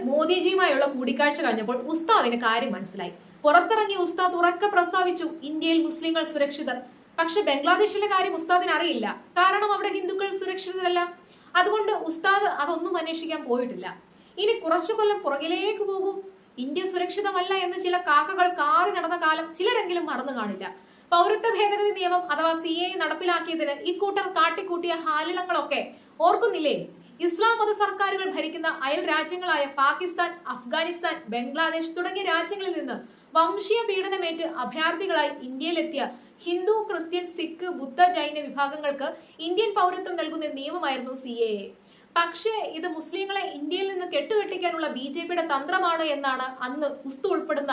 മോദിജിയുമായുള്ള കൂടിക്കാഴ്ച കഴിഞ്ഞപ്പോൾ ഉസ്താദിന് കാര്യം മനസ്സിലായി. പുറത്തിറങ്ങിയ ഉസ്താദ് ഉറക്കെ പ്രസ്താവിച്ചു, ഇന്ത്യയിൽ മുസ്ലിങ്ങൾ സുരക്ഷിതർ. പക്ഷെ ബംഗ്ലാദേശിലെ കാര്യം ഉസ്താദിന് അറിയില്ല. കാരണം അവിടെ ഹിന്ദുക്കൾ സുരക്ഷിതരല്ല. അതുകൊണ്ട് ഉസ്താദ് അതൊന്നും അന്വേഷിക്കാൻ പോയിട്ടില്ല. ഇനി കുറച്ചു കൊല്ലം പുറകിലേക്ക് പോകൂ. ഇന്ത്യ സുരക്ഷിതമല്ല എന്ന് ചില കാക്കകൾ കാറി നടന്ന കാലം ചിലരെങ്കിലും മറന്നു കാണില്ല. പൗരത്വ ഭേദഗതി നിയമം അഥവാ CAA നടപ്പിലാക്കിയതിന് ഇക്കൂട്ടർ കാട്ടിക്കൂട്ടിയ ഹാലിളങ്ങളൊക്കെ ഓർക്കുന്നില്ലേ? ഇസ്ലാം മത സർക്കാരുകൾ ഭരിക്കുന്ന അയൽ രാജ്യങ്ങളായ പാകിസ്ഥാൻ, അഫ്ഗാനിസ്ഥാൻ, ബംഗ്ലാദേശ് തുടങ്ങിയ രാജ്യങ്ങളിൽ നിന്ന് വംശീയ പീഡനമേറ്റ് അഭയാർത്ഥികളായി ഇന്ത്യയിലെത്തിയ ഹിന്ദു, ക്രിസ്ത്യൻ, സിഖ്, ബുദ്ധ, ജൈന വിഭാഗങ്ങൾക്ക് ഇന്ത്യൻ പൗരത്വം നൽകുന്ന നിയമമായിരുന്നു CAA. പക്ഷേ ഇത് മുസ്ലിങ്ങളെ ഇന്ത്യയിൽ നിന്ന് കെട്ടുകെട്ടിക്കാനുള്ള BJPയുടെ തന്ത്രമാണ് എന്നാണ് അന്ന് ഉസ്തു ഉൾപ്പെടുന്ന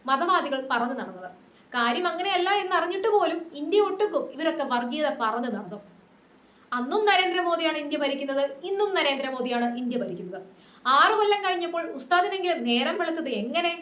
മതവാദികൾ പറഞ്ഞു നടന്നത്. കാര്യം അങ്ങനെയല്ല എന്നറിഞ്ഞിട്ട് പോലും ഇന്ത്യ ഒട്ടുക്കും ഇവരൊക്കെ വർഗീയത പറഞ്ഞു നടന്നു. അന്നും നരേന്ദ്രമോദിയാണ് ഇന്ത്യ ഭരിക്കുന്നത്, ഇന്നും നരേന്ദ്രമോദിയാണ് ഇന്ത്യ ഭരിക്കുന്നത്. 6 കൊല്ലം കഴിഞ്ഞപ്പോൾ ഉസ്താദിനെങ്കിലും നേരം വെളുത്തത് എങ്ങനെ?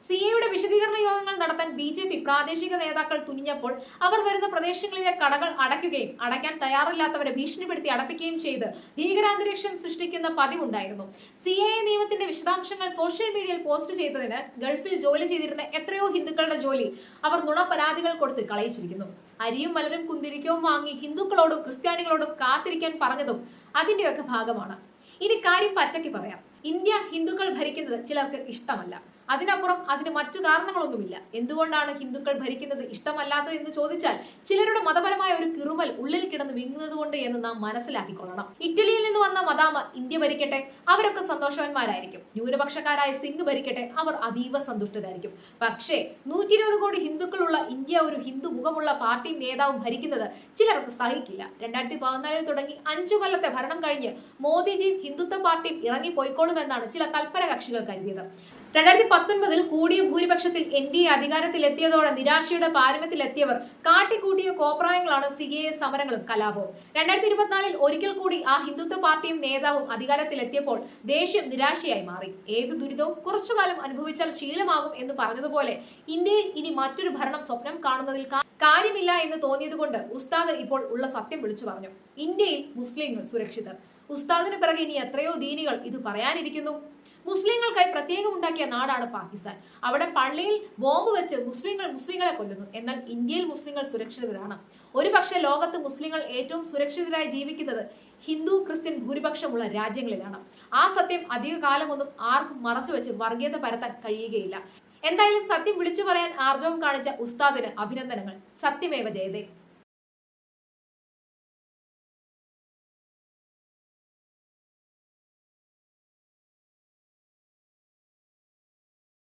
CAയുടെ വിശദീകരണ യോഗങ്ങൾ നടത്താൻ BJP പ്രാദേശിക നേതാക്കൾ തുനിഞ്ഞപ്പോൾ അവർ വരുന്ന പ്രദേശങ്ങളിലെ കടകൾ അടയ്ക്കുകയും അടയ്ക്കാൻ തയ്യാറില്ലാത്തവരെ ഭീഷണിപ്പെടുത്തി അടപ്പിക്കുകയും ചെയ്ത് ഭീകരാന്തരീക്ഷം സൃഷ്ടിക്കുന്ന പതിവുണ്ടായിരുന്നു. CAA നിയമത്തിന്റെ വിശദാംശങ്ങൾ സോഷ്യൽ മീഡിയയിൽ പോസ്റ്റ് ചെയ്തതിന് ഗൾഫിൽ ജോലി ചെയ്തിരുന്ന എത്രയോ ഹിന്ദുക്കളുടെ ജോലി അവർ നുണപരാതികൾ കൊടുത്ത് കളയിച്ചിരിക്കുന്നു. അരിയും മലരും കുന്തിരിക്കവും വാങ്ങി ഹിന്ദുക്കളോടും ക്രിസ്ത്യാനികളോടും കാത്തിരിക്കാൻ പറഞ്ഞതും അതിന്റെയൊക്കെ ഭാഗമാണ്. ഇനി കാര്യം പച്ചയ്ക്ക് പറയാം. ഇന്ത്യ ഹിന്ദുക്കൾ ഭരിക്കുന്നത് ചിലർക്ക് ഇഷ്ടമല്ല. അതിനപ്പുറം അതിന് മറ്റു കാരണങ്ങളൊന്നുമില്ല. എന്തുകൊണ്ടാണ് ഹിന്ദുക്കൾ ഭരിക്കുന്നത് ഇഷ്ടമല്ലാത്തത് എന്ന് ചോദിച്ചാൽ ചിലരുടെ മതപരമായ ഒരു കിറുമൽ ഉള്ളിൽ കിടന്ന് വിങ്ങുന്നത് കൊണ്ട് എന്ന് നാം മനസ്സിലാക്കിക്കൊള്ളണം. ഇറ്റലിയിൽ നിന്ന് വന്ന മദാമ ഇന്ത്യ ഭരിക്കട്ടെ, അവരൊക്കെ സന്തോഷവാന്മാരായിരിക്കും. ന്യൂനപക്ഷക്കാരായ സിംഗ് ഭരിക്കട്ടെ, അവർ അതീവ സന്തുഷ്ടരായിരിക്കും. പക്ഷേ 120 കോടി ഹിന്ദുക്കളുള്ള ഇന്ത്യ ഒരു ഹിന്ദു മുഖമുള്ള പാർട്ടിയും നേതാവും ഭരിക്കുന്നത് ചിലർക്ക് സഹിക്കില്ല. 2014 തുടങ്ങി 5 കൊല്ലത്തെ ഭരണം കഴിഞ്ഞ് മോദിജിയും ഹിന്ദുത്വ പാർട്ടിയും ഇറങ്ങിപ്പോയിക്കോളുമെന്നാണ് ചില തൽപര കക്ഷികൾ കരുതിയത്. 2019 കൂടിയ ഭൂരിപക്ഷത്തിൽ NDA അധികാരത്തിലെത്തിയതോടെ നിരാശയുടെ പാരമ്യത്തിലെത്തിയവർ കാട്ടിക്കൂട്ടിയ കോപ്രായങ്ങളാണ് CAA സമരങ്ങളും കലാപവും. 2024 ഒരിക്കൽ കൂടി ആ ഹിന്ദുത്വ പാർട്ടിയും നേതാവും അധികാരത്തിലെത്തിയപ്പോൾ ദേഷ്യം നിരാശയായി മാറി. ഏതു ദുരിതവും കുറച്ചുകാലം അനുഭവിച്ചാൽ ശീലമാകും എന്ന് പറഞ്ഞതുപോലെ ഇന്ത്യയിൽ ഇനി മറ്റൊരു ഭരണം സ്വപ്നം കാണുന്നതിൽ കാര്യമില്ല എന്ന് തോന്നിയതുകൊണ്ട് ഉസ്താദ് ഇപ്പോൾ ഉള്ള സത്യം വിളിച്ചു പറഞ്ഞു. ഇന്ത്യയിൽ മുസ്ലിങ്ങൾ സുരക്ഷിതർ. ഉസ്താദിന് പിറകെ ഇനി എത്രയോ ദീനികൾ ഇത് പറയാനിരിക്കുന്നു. മുസ്ലിങ്ങൾക്കായി പ്രത്യേകം ഉണ്ടാക്കിയ നാടാണ് പാകിസ്ഥാൻ. അവിടെ പള്ളിയിൽ ബോംബ് വെച്ച് മുസ്ലിങ്ങളെ കൊല്ലുന്നു. എന്നാൽ ഇന്ത്യയിൽ മുസ്ലിങ്ങൾ സുരക്ഷിതരാണ്. ഒരുപക്ഷെ ലോകത്ത് മുസ്ലിങ്ങൾ ഏറ്റവും സുരക്ഷിതരായി ജീവിക്കുന്നത് ഹിന്ദു, ക്രിസ്ത്യൻ ഭൂരിപക്ഷമുള്ള രാജ്യങ്ങളിലാണ്. ആ സത്യം അധിക കാലമൊന്നും ആർക്കും മറച്ചുവെച്ച് വർഗീയത പരത്താൻ കഴിയുകയില്ല. എന്തായാലും സത്യം വിളിച്ചു പറയാൻ ആർജവം കാണിച്ച ഉസ്താദിന് അഭിനന്ദനങ്ങൾ. സത്യമേവ ജയതേ.